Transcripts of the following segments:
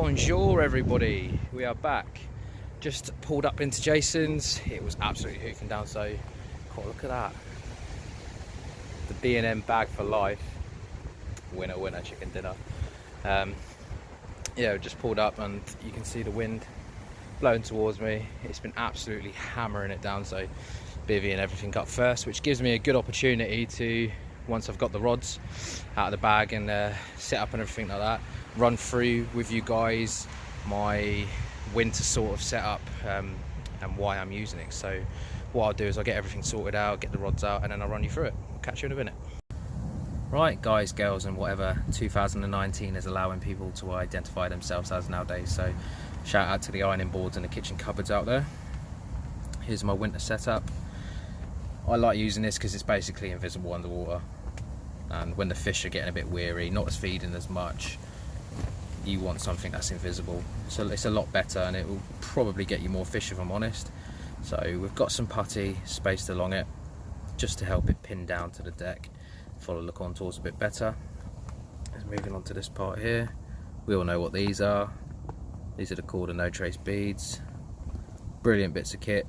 Bonjour everybody, we are back. Just pulled up into Jason's. It was absolutely hoofing down, so oh, look at that. The B&M bag for life. Winner, winner, chicken dinner. Yeah, we just pulled up and you can see the wind blowing towards me. It's been absolutely hammering it down, so bivvying everything up first, which gives me a good opportunity to, once I've got the rods out of the bag and set up and everything like that, run through with you guys my winter sort of setup and why I'm using it. So what I'll do is I'll get everything sorted out, get the rods out, and then I'll run you through it. I'll catch you in a minute. Right, guys, girls, and whatever 2019 is allowing people to identify themselves as nowadays. So shout out to the ironing boards and the kitchen cupboards out there. Here's my winter setup. I like using this because it's basically invisible underwater, and when the fish are getting a bit weary, not as feeding as much, you want something that's invisible. So it's a lot better, and it will probably get you more fish if I'm honest. So we've got some putty spaced along it just to help it pin down to the deck, follow the contours a bit better. Moving on to this part here, we all know what these are. These are the Carp no trace beads. Brilliant bits of kit.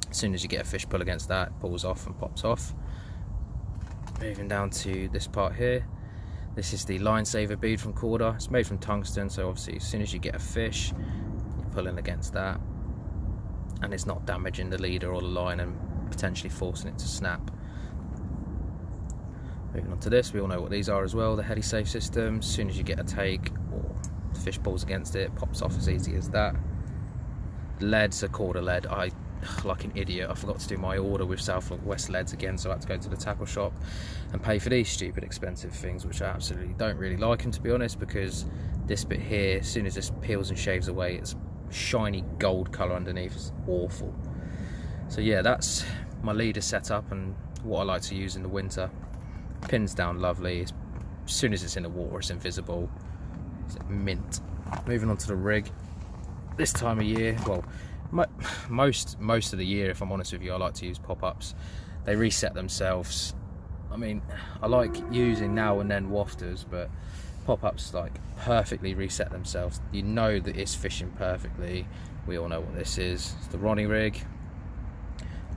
As soon as you get a fish pull against that, it pulls off and pops off. Moving down to this part here, this is the line saver bead from Carp. It's made from tungsten, so obviously as soon as you get a fish, you're pulling against that and it's not damaging the leader or the line and potentially forcing it to snap. Moving on to this, we all know what these are as well, the heady safe system. As soon as you get a take or the fish pulls against it, pops off as easy as that. Leads are Carp lead. Like an idiot, I forgot to do my order with South West leads again, so I had to go to the tackle shop and pay for these stupid expensive things, which I absolutely don't really like them, to be honest, because this bit here, as soon as this peels and shaves away, it's shiny gold colour underneath. It's awful. So yeah, that's my leader setup and what I like to use in the winter. Pins down lovely. As soon as it's in the water, it's invisible. It's mint. Moving on to the rig. This time of year, well, most of the year, if I'm honest with you, I like to use pop-ups. They reset themselves. I mean, I like using now and then wafters, but pop-ups like perfectly reset themselves. You know that it's fishing perfectly. We all know what this is. It's the Ronnie rig.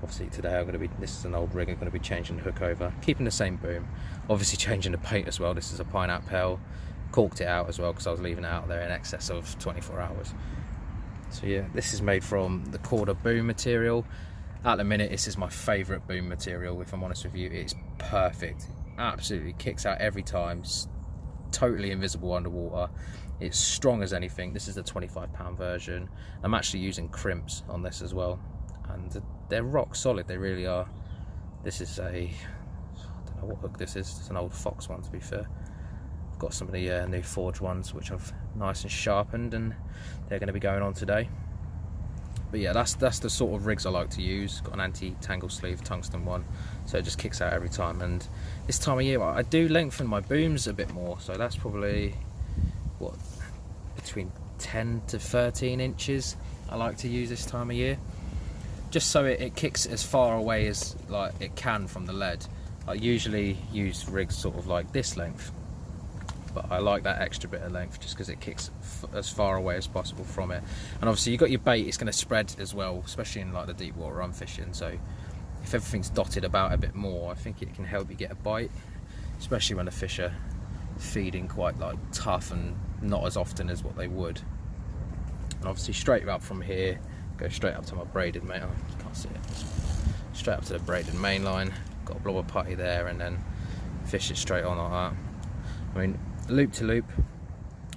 Obviously today this is an old rig, I'm going to be changing the hook over, keeping the same boom, obviously changing the paint as well. This is a pineapple, corked it out as well because I was leaving it out there in excess of 24 hours. So yeah, this is made from the Carp boom material. At the minute, this is my favourite boom material, if I'm honest with you. It's perfect, absolutely kicks out every time. It's totally invisible underwater. It's strong as anything. This is the 25-pound version. I'm actually using crimps on this as well, and they're rock solid, they really are. This is I don't know what hook this is. It's an old Fox one, to be fair. I've got some of the new forged ones which I've nice and sharpened, and they're going to be going on today. But yeah, that's the sort of rigs I like to use. Got an anti-tangle sleeve tungsten one, so it just kicks out every time. And this time of year I do lengthen my booms a bit more, so that's probably what, between 10 to 13 inches I like to use this time of year, just so it kicks as far away as like it can from the lead. I usually use rigs sort of like this length, but I like that extra bit of length just because it kicks as far away as possible from it. And obviously you've got your bait, it's going to spread as well, especially in like the deep water I'm fishing. So if everything's dotted about a bit more, I think it can help you get a bite, especially when the fish are feeding quite like tough and not as often as what they would. And obviously straight up from here, go straight up to my braided main line. You can't see it. Straight up to the braided main line. Got a blob of putty there, and then fish it straight on like that. I mean, loop to loop,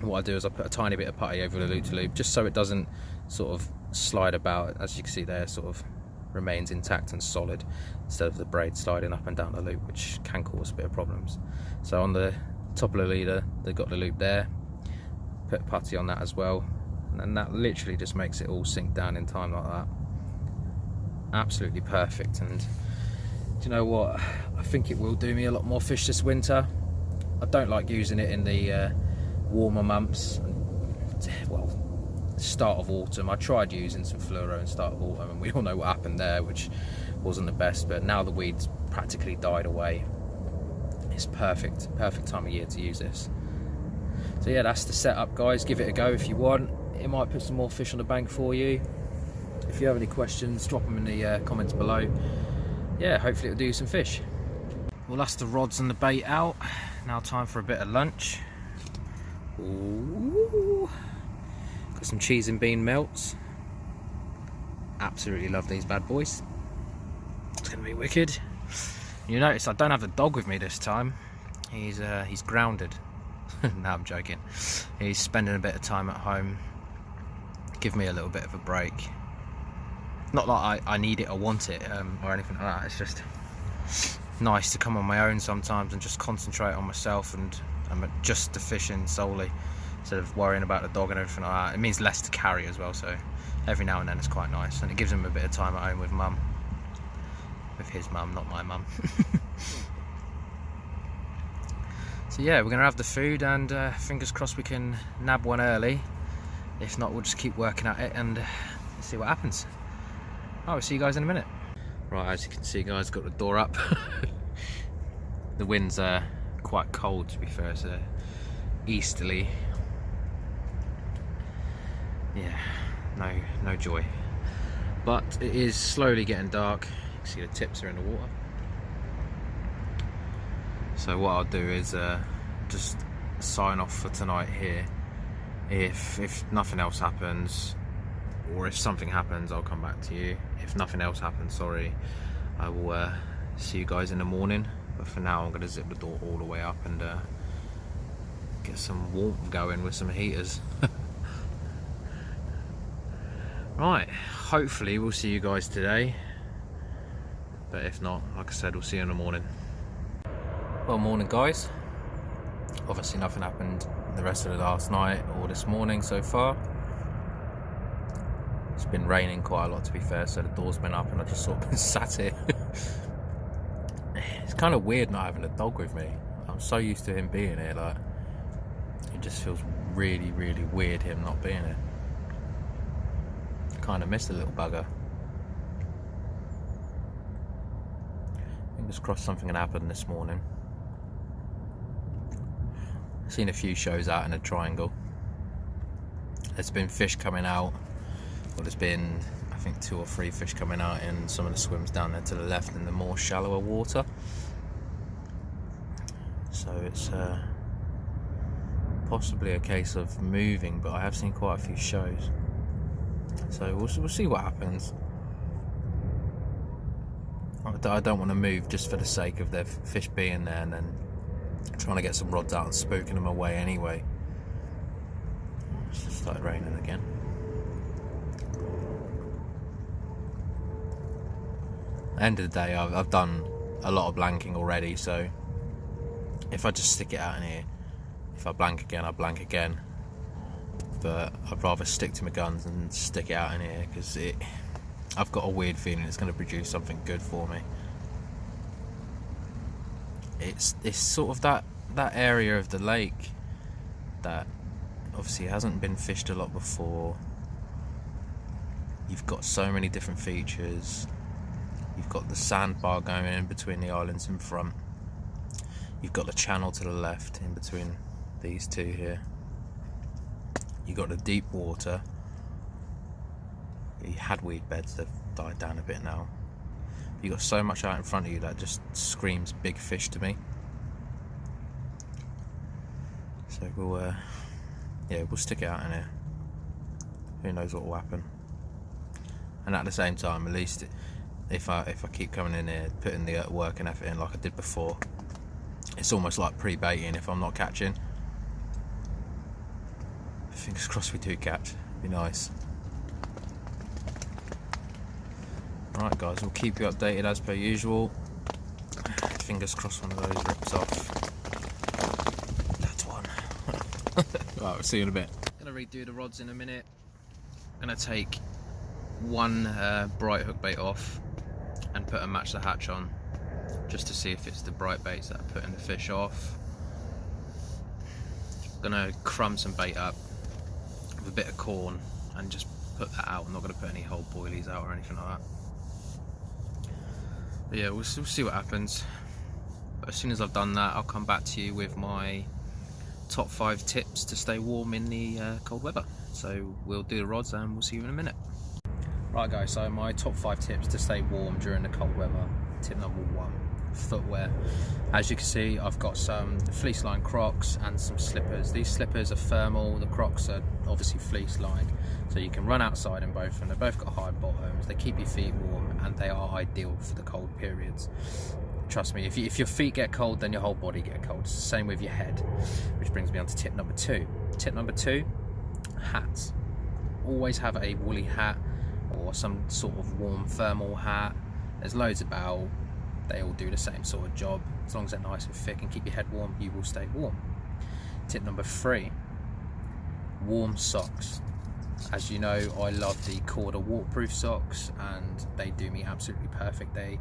what I do is I put a tiny bit of putty over the loop to loop, just so it doesn't sort of slide about. As you can see there, sort of remains intact and solid, instead of the braid sliding up and down the loop, which can cause a bit of problems. So on the top of the leader, they've got the loop there, put putty on that as well, and that literally just makes it all sink down in time like that. Absolutely perfect. And do you know what, I think it will do me a lot more fish this winter. I don't like using it in the warmer months. Well, start of autumn, I tried using some fluoro in start of autumn, and we all know what happened there, which wasn't the best. But now the weeds practically died away, it's perfect time of year to use this. So yeah, that's the setup, guys. Give it a go if you want. It might put some more fish on the bank for you. If you have any questions, drop them in the comments below. Yeah, hopefully it'll do you some fish. Well, that's the rods and the bait out. Now time for a bit of lunch. Ooh. Got some cheese and bean melts. Absolutely love these bad boys. It's gonna be wicked. You notice I don't have the dog with me this time. He's grounded. No, I'm joking. He's spending a bit of time at home. Give me a little bit of a break. Not like I need it or want it or anything like that. It's just nice to come on my own sometimes and just concentrate on myself, and I'm just the fishing solely instead of worrying about the dog and everything like that. It means less to carry as well, so every now and then it's quite nice, and it gives him a bit of time at home with mum. With his mum, not my mum. So yeah, we're going to have the food, and fingers crossed we can nab one early. If not, we'll just keep working at it and see what happens. I'll see you guys in a minute. Right, as you can see, guys, got the door up. The wind's quite cold, to be fair. It's easterly. Yeah, no joy. But it is slowly getting dark. You can see the tips are in the water. So what I'll do is just sign off for tonight here. If nothing else happens, or if something happens, I'll come back to you. If nothing else happens, sorry, I will see you guys in the morning. But for now, I'm going to zip the door all the way up and get some warmth going with some heaters. Right, hopefully we'll see you guys today. But if not, like I said, we'll see you in the morning. Well, morning, guys. Obviously nothing happened the rest of the last night or this morning so far. It's been raining quite a lot, to be fair, so the door's been up and I just sort of been sat here. It's kind of weird not having a dog with me. I'm so used to him being here, like, it just feels really, really weird him not being here. I kind of miss the little bugger. Fingers crossed something can happen this morning. Seen a few shows out in a triangle. There's been fish coming out. Well, there's been, I think, 2 or 3 fish coming out in some of the swims down there to the left in the more shallower water. So it's possibly a case of moving, but I have seen quite a few shows. So we'll see what happens. I don't want to move just for the sake of their fish being there and then trying to get some rods out and spooking them away anyway. It's just started raining again. At the end of the day, I've done a lot of blanking already, so if I just stick it out in here, if I blank again, I blank again. But I'd rather stick to my guns and stick it out in here, because I've got a weird feeling it's going to produce something good for me. It's sort of that area of the lake that obviously hasn't been fished a lot before. You've got so many different features. You've got the sandbar going in between the islands in front. You've got the channel to the left in between these two here. You've got the deep water. You had weed beds, they've died down a bit now. You've got so much out in front of you that just screams big fish to me. So we'll stick it out in here. Who knows what will happen? And at the same time, at least if I keep coming in here, putting the work and effort in like I did before, it's almost like pre-baiting if I'm not catching. Fingers crossed we do catch. Be nice. Alright guys, we'll keep you updated as per usual. Fingers crossed one of those rips off. That's one. Right, we'll see you in a bit. Gonna redo the rods in a minute. Gonna take one bright hook bait off and put a match the hatch on, just to see if it's the bright baits that are putting the fish off. Gonna crumb some bait up with a bit of corn and just put that out. I'm not gonna put any whole boilies out or anything like that. But yeah, we'll see what happens. But as soon as I've done that, I'll come back to you with my top 5 tips to stay warm in the cold weather. So we'll do the rods and we'll see you in a minute. Right guys, so my top 5 tips to stay warm during the cold weather. Tip number 1, footwear. As you can see, I've got some fleece lined Crocs and some slippers. These slippers are thermal, the Crocs are obviously fleece lined, so you can run outside in both, and they've both got high bottoms, they keep your feet warm, and they are ideal for the cold periods. Trust me, if your feet get cold, then your whole body get cold. It's the same with your head, which brings me on to tip number 2. Tip number 2, hats. Always have a woolly hat or some sort of warm thermal hat. There's loads about, they all do the same sort of job. As long as they're nice and thick and keep your head warm, you will stay warm. Tip number 3, warm socks. As you know, I love the Corda waterproof socks, and they do me absolutely perfect. They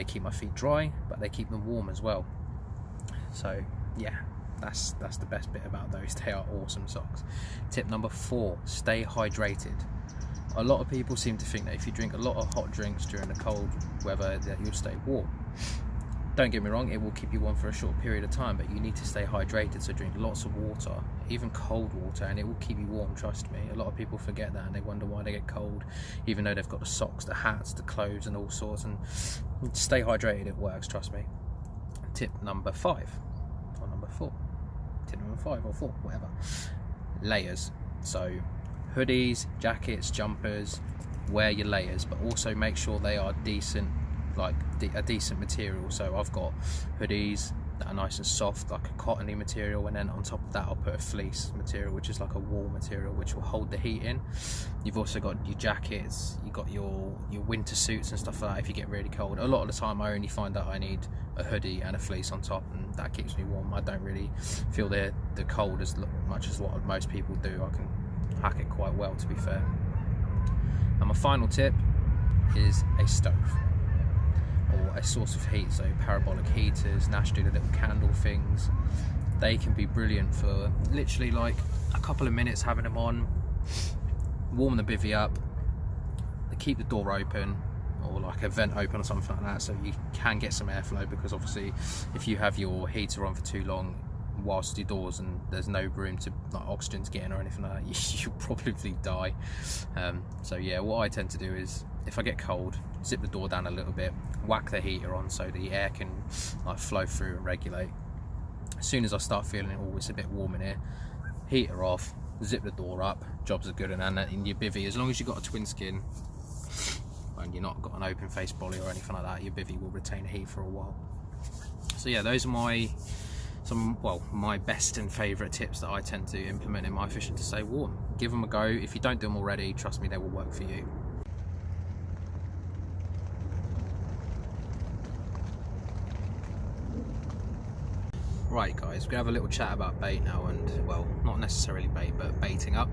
keep my feet dry, but they keep them warm as well. So yeah, that's the best bit about those. They are awesome socks. Tip number 4, stay hydrated. A lot of people seem to think that if you drink a lot of hot drinks during the cold weather that you'll stay warm. Don't get me wrong, it will keep you warm for a short period of time, but you need to stay hydrated, so drink lots of water, even cold water, and it will keep you warm, trust me. A lot of people forget that and they wonder why they get cold, even though they've got the socks, the hats, the clothes and all sorts, and stay hydrated, it works, trust me. Tip number 5, or number 4, tip number 5 or 4, whatever. Layers. So hoodies, jackets, jumpers, wear your layers, but also make sure they are decent, like a decent material. So I've got hoodies that are nice and soft, like a cottony material, and then on top of that I'll put a fleece material, which is like a wool material, which will hold the heat in. You've also got your jackets, you've got your winter suits and stuff like that if you get really cold. A lot of the time I only find that I need a hoodie and a fleece on top, and that keeps me warm. I don't really feel the cold as much as what most people do. I can hack it quite well, to be fair. And my final tip is a stove or a source of heat. So parabolic heaters, Nash do the little candle things. They can be brilliant for literally like a couple of minutes having them on, warm the bivvy up, they keep the door open or like a vent open or something like that, so you can get some airflow, because obviously if you have your heater on for too long whilst your doors and there's no room to like oxygen to get in or anything like that, you'll probably die. So yeah, what I tend to do is if I get cold, zip the door down a little bit, whack the heater on so the air can like flow through and regulate. As soon as I start feeling it's a bit warm in here, heater off, zip the door up, jobs are good. And in your bivvy, as long as you've got a twin skin and you're not got an open face bolly or anything like that, your bivvy will retain heat for a while. So yeah, those are my best and favourite tips that I tend to implement in my fishing to stay warm. Give them a go. If you don't do them already, trust me, they will work for you. Right guys, we're going to have a little chat about bait now, and well, not necessarily bait, but baiting up.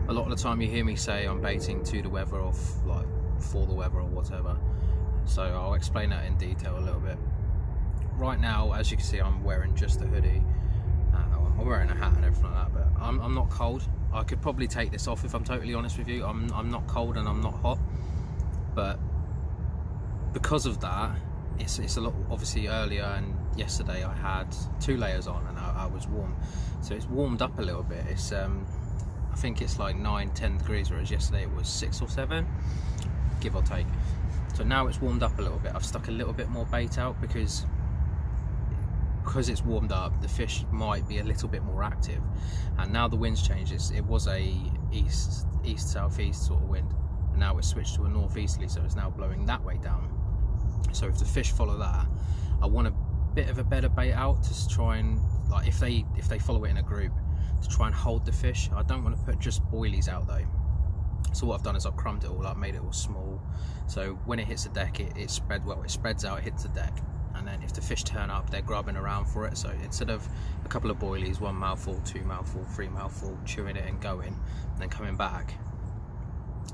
A lot of the time you hear me say I'm baiting to the weather or like for the weather or whatever, so I'll explain that in detail a little bit. Right now, as you can see, I'm wearing just a hoodie. I'm wearing a hat and everything like that, but I'm not cold. I could probably take this off if I'm totally honest with you. I'm not cold and I'm not hot, but because of that, it's a lot. Obviously earlier and yesterday I had 2 layers on and I was warm, so it's warmed up a little bit. It's I think it's like 9-10 degrees, whereas yesterday it was 6 or 7, give or take. So now it's warmed up a little bit. I've stuck a little bit more bait out because it's warmed up, the fish might be a little bit more active. And now the wind's changed. It was a east southeast sort of wind, and now it's switched to a northeasterly, so it's now blowing that way down. So if the fish follow that, I want a bit of a better bait out to try and, like, if they follow it in a group, to try and hold the fish. I don't want to put just boilies out though. So what I've done is I've crumbed it all up, made it all small, so when it hits the deck, it spreads out, hits the deck, and then if the fish turn up, they're grubbing around for it. So instead of a couple of boilies, 1 mouthful, 2 mouthful, 3 mouthful, chewing it and going, and then coming back,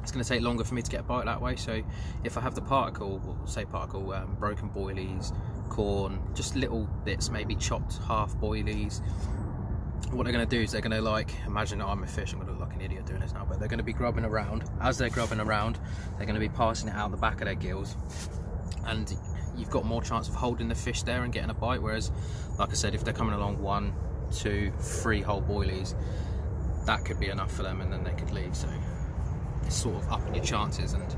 it's going to take longer for me to get a bite that way. So if I have the broken boilies, corn, just little bits, maybe chopped half boilies, what they're going to do is they're going to, like, imagine that I'm a fish, I'm going to look like an idiot doing this now, but they're going to be grubbing around. As they're grubbing around, they're going to be passing it out the back of their gills, and you've got more chance of holding the fish there and getting a bite. Whereas, like I said, if they're coming along 1, 2, 3 whole boilies, that could be enough for them, and then they could leave. So it's sort of upping your chances. And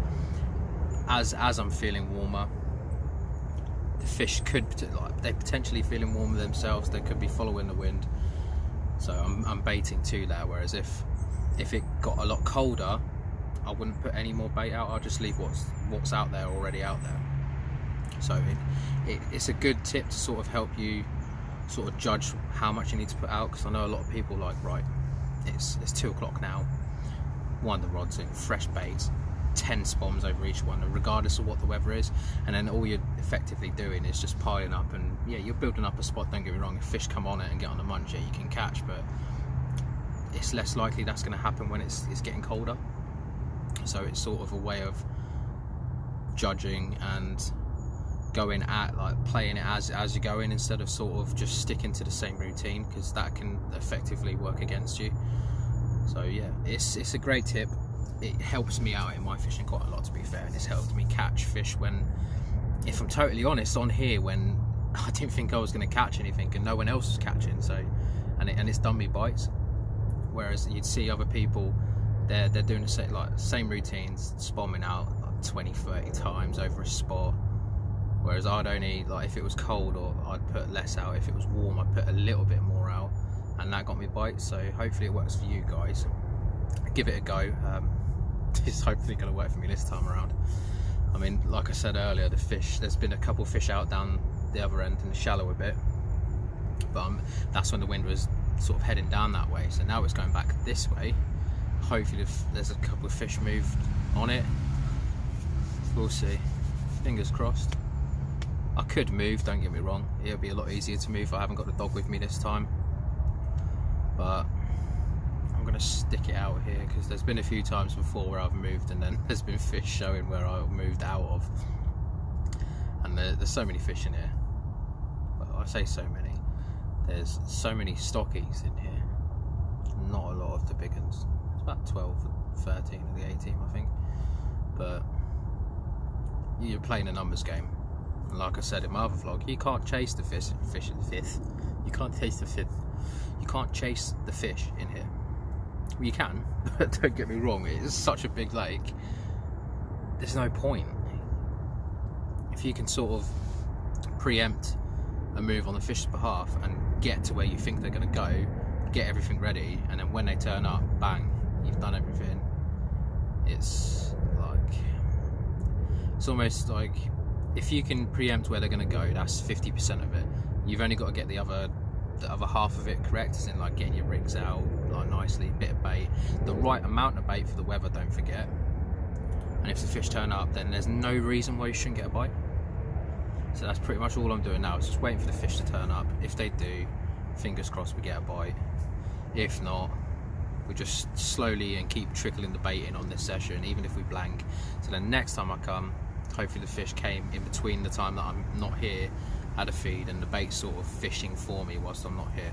as I'm feeling warmer, the fish could, like, they're potentially feeling warmer themselves. They could be following the wind. So I'm baiting to that. Whereas if it got a lot colder, I wouldn't put any more bait out. I'll just leave what's out there already out there. So it's a good tip to sort of help you sort of judge how much you need to put out, because I know a lot of people like, right, it's 2 o'clock now, wind the rods in, fresh baits, 10 spoms over each one, regardless of what the weather is, and then all you're effectively doing is just piling up. And yeah, you're building up a spot, don't get me wrong. If fish come on it and get on the munch, yeah, you can catch, but it's less likely that's going to happen when it's getting colder. So it's sort of a way of judging and going at, like, playing it as you're going, instead of sort of just sticking to the same routine, because that can effectively work against you. So yeah, it's a great tip. It helps me out in my fishing quite a lot, to be fair, and it's helped me catch fish when, if I'm totally honest, on here when I didn't think I was going to catch anything and no one else was catching. So and it's done me bites. Whereas you'd see other people, they're doing the same routines, spomming out like 20-30 times over a spot. Whereas I'd only, like, if it was cold, or I'd put less out. If it was warm, I'd put a little bit more out, and that got me bites. So hopefully it works for you guys. Give it a go. It's hopefully going to work for me this time around. I mean, like I said earlier, the fish, there's been a couple fish out down the other end in the shallow a bit, but that's when the wind was sort of heading down that way. So now it's going back this way. Hopefully there's a couple of fish moved on it. We'll see. Fingers crossed. I could move, don't get me wrong. It'll be a lot easier to move if I haven't got the dog with me this time. But I'm going to stick it out here, because there's been a few times before where I've moved and then there's been fish showing where I moved out of. And there's so many fish in here. Well, I say so many. There's so many stockies in here. Not a lot of the big ones. It's about 12, 13 of the 18, I think. But you're playing a numbers game. And like I said in my other vlog, you can't chase the fish in the fifth. You can't chase the fifth. You can't chase the fish in here. Well, you can, but don't get me wrong, it's such a big lake. There's no point. If you can sort of preempt a move on the fish's behalf and get to where you think they're going to go, get everything ready, and then when they turn up, bang, you've done everything. It's almost like, if you can preempt where they're going to go, that's 50% of it. You've only got to get the other half of it correct, as in like getting your rigs out like nicely, a bit of bait, the right amount of bait for the weather, don't forget. And if the fish turn up, then there's no reason why you shouldn't get a bite. So that's pretty much all I'm doing now, is just waiting for the fish to turn up. If they do, fingers crossed we get a bite. If not, we just slowly and keep trickling the bait in on this session, even if we blank. So then next time I come, hopefully the fish came in between the time that I'm not here, had a feed, and the bait sort of fishing for me whilst I'm not here.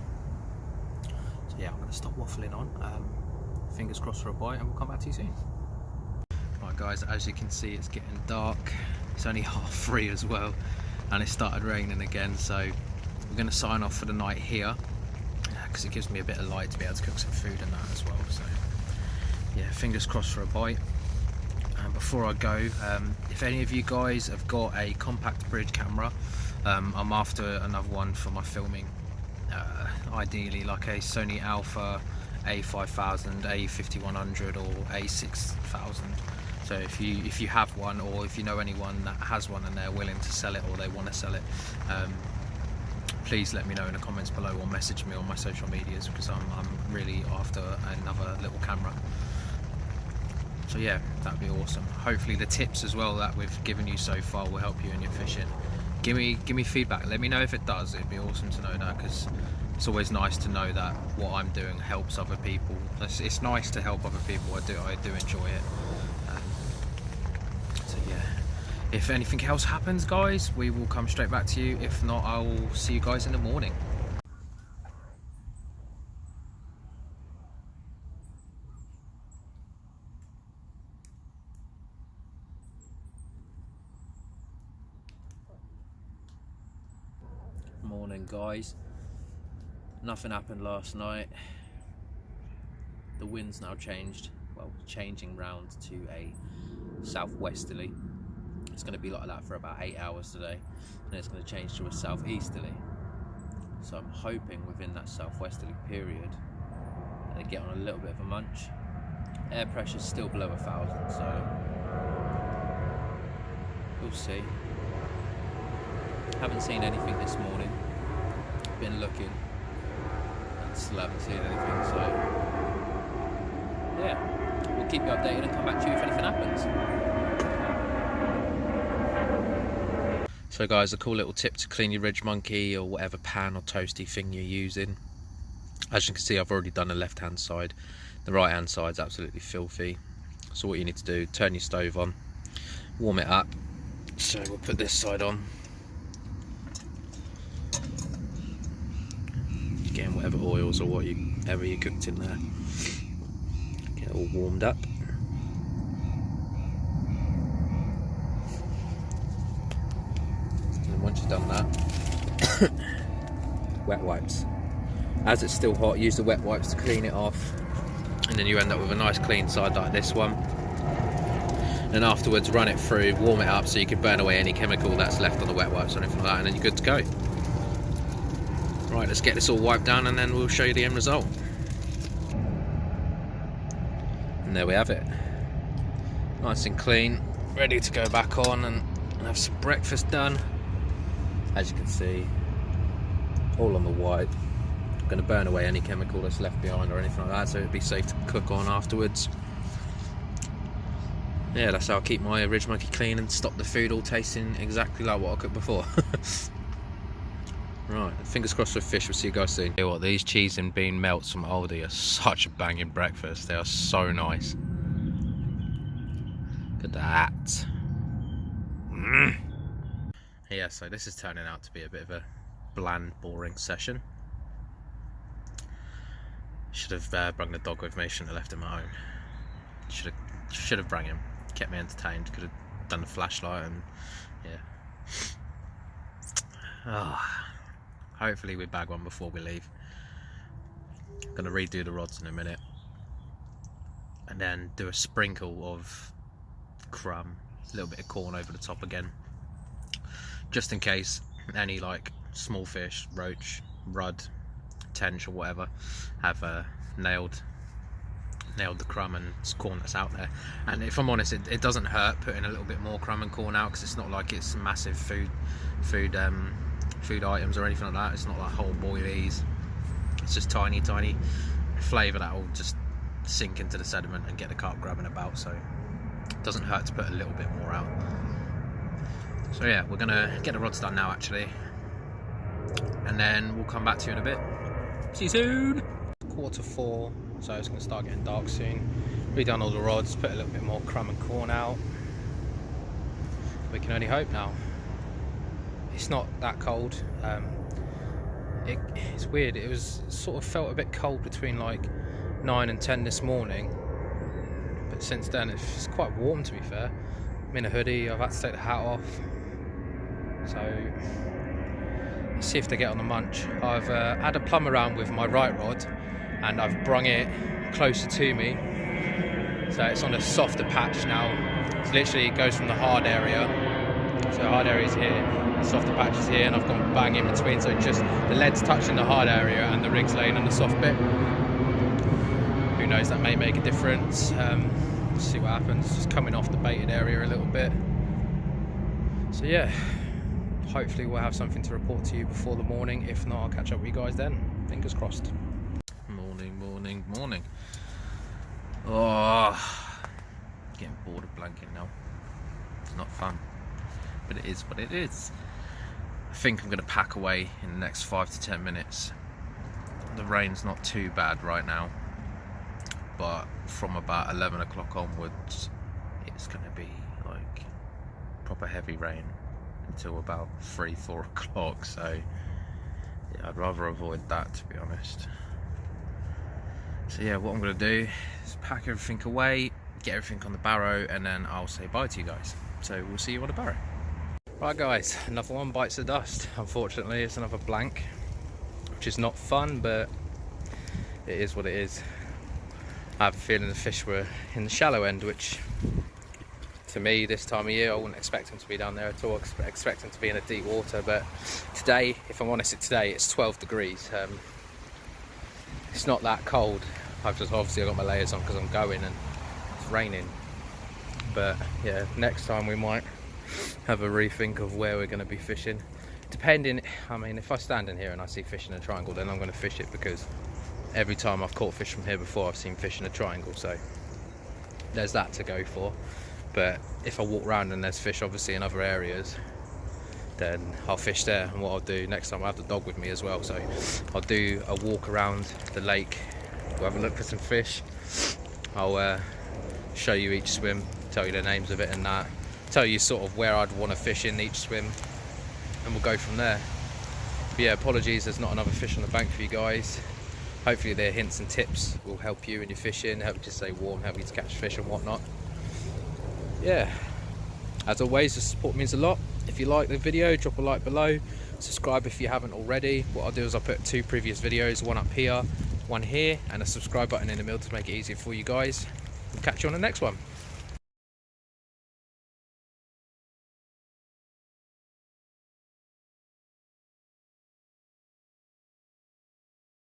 So yeah, I'm going to stop waffling on. Fingers crossed for a bite, and we'll come back to you soon. Right guys, as you can see, it's getting dark. It's only 3:30 as well, and it started raining again. So we're going to sign off for the night here, because it gives me a bit of light to be able to cook some food and that as well. So yeah, fingers crossed for a bite. And before I go, if any of you guys have got a compact bridge camera, I'm after another one for my filming. Ideally like a Sony Alpha A5000, A5100 or A6000. So if you have one, or if you know anyone that has one and they're willing to sell it, or they want to sell it, please let me know in the comments below, or message me on my social medias, because I'm really after another little camera. So yeah, that'd be awesome. Hopefully the tips as well that we've given you so far will help you in your fishing. Give me feedback. Let me know if it does. It'd be awesome to know that, because it's always nice to know that what I'm doing helps other people. It's nice to help other people. I do enjoy it. So yeah, if anything else happens, guys, we will come straight back to you. If not, I will see you guys in the morning. Morning guys, Nothing happened last night. The wind's now changed, well, changing round to a southwesterly. It's going to be like that for about 8 hours today, and it's going to change to a southeasterly. So I'm hoping within that southwesterly period they get on a little bit of a munch. Air pressure's still below 1,000, so we'll see. Haven't seen anything this morning. Been looking and still haven't seen anything, so yeah, we'll keep you updated and come back to you if anything happens. So guys, a cool little tip to clean your ridge monkey or whatever pan or toasty thing you're using. As you can see, I've already done the left hand side. The right hand side's absolutely filthy. So what you need to do, turn your stove on, warm it up. So we'll put this side on. Getting whatever oils or whatever you cooked in there. Get it all warmed up. And once you've done that, wet wipes. As it's still hot, use the wet wipes to clean it off, and then you end up with a nice clean side like this one. And afterwards run it through, warm it up so you can burn away any chemical that's left on the wet wipes or anything like that, and then you're good to go. Right, let's get this all wiped down and then we'll show you the end result. And there we have it. Nice and clean, ready to go back on and have some breakfast done. As you can see, all on the white. Going to burn away any chemical that's left behind or anything like that, so it'd be safe to cook on afterwards. Yeah, that's how I keep my ridge monkey clean and stop the food all tasting exactly like what I cooked before. Right, fingers crossed for fish. We'll see you guys soon. Hey, what, these cheese and bean melts from Aldi are such a banging breakfast. They are so nice. Look at that. Yeah, so this is turning out to be a bit of a bland, boring session. Should have brought the dog with me. Shouldn't have left him at home. Should have brought him. Kept me entertained. Could have done the flashlight and yeah. Hopefully we bag one before we leave. I'm gonna redo the rods in a minute, and then do a sprinkle of crumb, a little bit of corn over the top again, just in case any like small fish, roach, rudd, tench or whatever have nailed the crumb and corn that's out there. And if I'm honest, it doesn't hurt putting a little bit more crumb and corn out, because it's not like it's massive food items or anything like that. It's not like whole boilies. It's just tiny flavour that will just sink into the sediment and get the carp grabbing about, so it doesn't hurt to put a little bit more out. So yeah, we're gonna get the rods done now actually, and then we'll come back to you in a bit. See you soon. 4:15, so it's gonna start getting dark soon. Redone all the rods, put a little bit more crumb and corn out. We can only hope now. It's not that cold. It's weird. It was sort of felt a bit cold between like 9 and 10 this morning, but since then it's quite warm, to be fair. I'm in a hoodie. I've had to take the hat off. So let's see if they get on the munch. I've had a plumb around with my right rod, and I've brung it closer to me, so it's on a softer patch now. It literally goes from the hard area. So the hard area is here, the softer patch is here, and I've gone bang in between, so just the lead's touching the hard area and the rig's laying on the soft bit. Who knows, that may make a difference. Let's see what happens. Just coming off the baited area a little bit. So yeah, hopefully we'll have something to report to you before the morning. If not, I'll catch up with you guys then. Fingers crossed. Morning. Oh, getting bored of blanking now. It's not fun, but it is what it is. I think I'm going to pack away in the next 5 to 10 minutes. The rain's not too bad right now, but from about 11 o'clock onwards it's going to be like proper heavy rain until about 3-4 o'clock, so yeah, I'd rather avoid that, to be honest. So yeah, what I'm going to do is pack everything away, get everything on the barrow, and then I'll say bye to you guys. So we'll see you on the barrow. Right guys, another one bites the dust. Unfortunately, it's another blank. which is not fun, but it is what it is. I have a feeling the fish were in the shallow end, which to me this time of year I wouldn't expect them to be down there at all. I expect them to be in a deep water, but today, if I'm honest, today it's 12 degrees. It's not that cold. I've got my layers on because I'm going and it's raining. But yeah, next time we might have a rethink of where we're going to be fishing. Depending, I mean, if I stand in here and I see fish in a triangle, then I'm going to fish it, because every time I've caught fish from here before, I've seen fish in a triangle, so there's that to go for. But if I walk around and there's fish obviously in other areas, then I'll fish there. And what I'll do next time, I have the dog with me as well, so I'll do a walk around the lake, we'll have a look for some fish. I'll show you each swim, tell you the names of it and that, tell you sort of where I'd want to fish in each swim, and we'll go from there. But yeah, apologies there's not another fish on the bank for you guys. Hopefully their hints and tips will help you in your fishing, help you to stay warm, help you to catch fish and whatnot. Yeah, as always, the support means a lot. If you like the video, drop a like below, subscribe if you haven't already. What I'll do is I'll put 2 previous videos, one up here, one here, and a subscribe button in the middle to make it easier for you guys. Catch you on the next one.